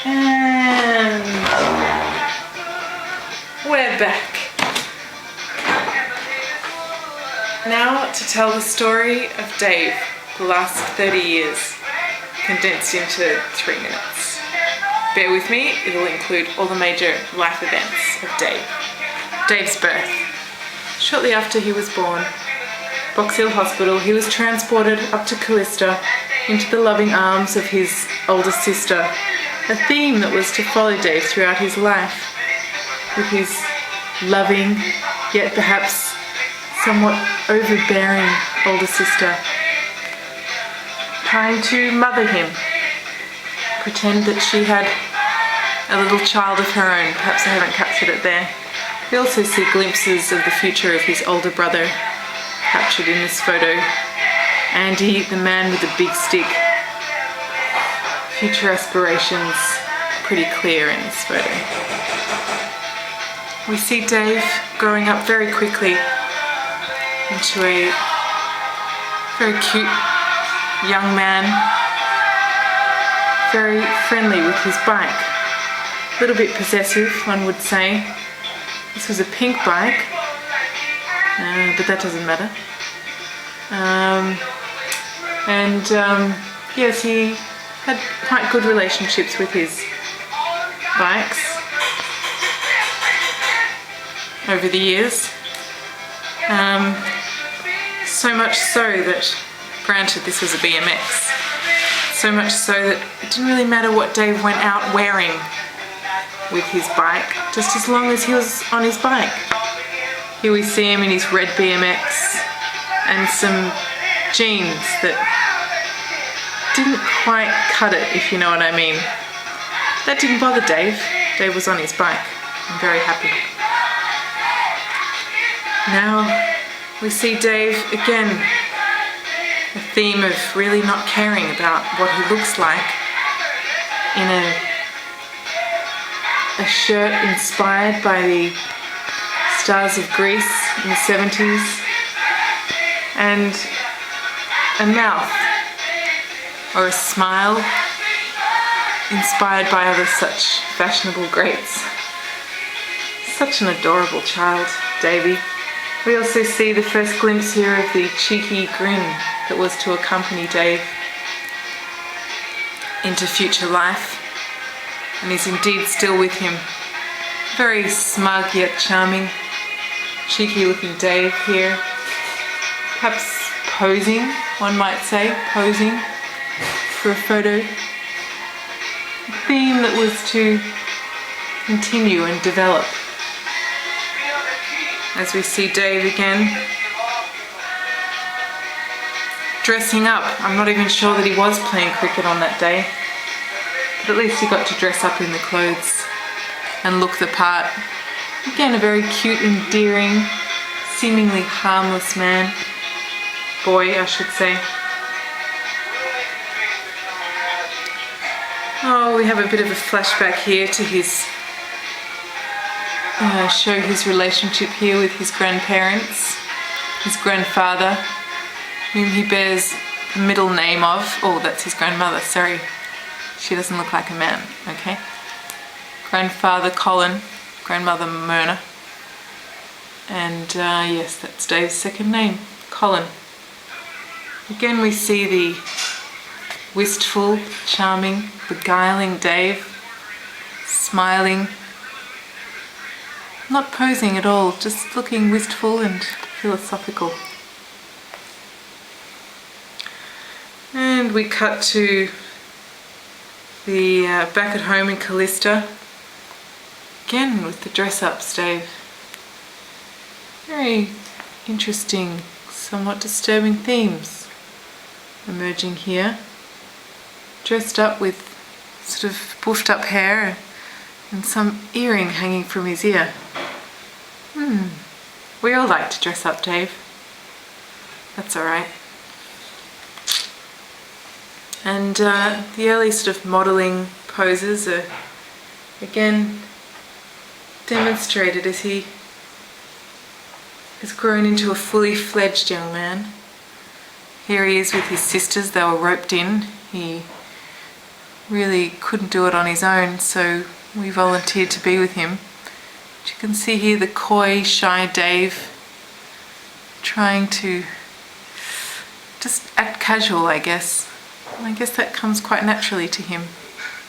And we're back. Now to tell the story of Dave, the last 30 years, condensed into 3 minutes. Bear with me, it'll include all the major life events of Dave. Dave's birth. Shortly after he was born, Box Hill Hospital, he was transported up to Callista into the loving arms of his older sister, a theme that was to follow Dave throughout his life, with his loving, yet perhaps somewhat overbearing older sister, trying to mother him, pretend that she had a little child of her own. Perhaps I haven't captured it there. We also see glimpses of the future of his older brother captured in this photo. Andy, the man with the big stick. Future aspirations pretty clear in this photo. We see Dave growing up very quickly into a very cute young man, very friendly with his bike. A little bit possessive, one would say. This was a pink bike, but that doesn't matter. Yes, he had quite good relationships with his bikes over the years. So much so that, granted this was a BMX, so much so that it didn't really matter what Dave went out wearing with his bike, just as long as he was on his bike. Here we see him in his red BMX and some jeans that didn't quite cut it, if you know what I mean. That didn't bother Dave. Dave was on his bike. I'm very happy. Now we see Dave again, a theme of really not caring about what he looks like, in a shirt inspired by the stars of Greece in the 70s, and a mouth or a smile inspired by other such fashionable greats. Such an adorable child, Davey. We also see the first glimpse here of the cheeky grin that was to accompany Dave into future life, and is indeed still with him. Very smug yet charming, cheeky looking Dave here, perhaps posing, one might say, posing for a photo. A theme that was to continue and develop. As we see Dave again, dressing up. I'm not even sure that he was playing cricket on that day, but at least he got to dress up in the clothes and look the part. Again, a very cute, endearing, seemingly harmless man. Boy, I should say. Oh, we have a bit of a flashback here to his show his relationship here with his grandparents, his grandfather, whom he bears the middle name of. Oh, that's his grandmother, sorry. She doesn't look like a man, okay? Grandfather Colin, grandmother Myrna. And yes, that's Dave's second name, Colin. Again, we see the wistful, charming, beguiling Dave, smiling, not posing at all, just looking wistful and philosophical. And we cut to the back at home in Callista, again with the dress-ups, Dave. Very interesting, somewhat disturbing themes emerging here. Dressed up with sort of buffed up hair and some earring hanging from his ear. We all like to dress up, Dave. That's alright. And the early sort of modelling poses are again demonstrated as he has grown into a fully fledged young man. Here he is with his sisters. They were roped in. He really couldn't do it on his own, so we volunteered to be with him. But you can see here the coy, shy Dave trying to just act casual, I guess. And I guess that comes quite naturally to him.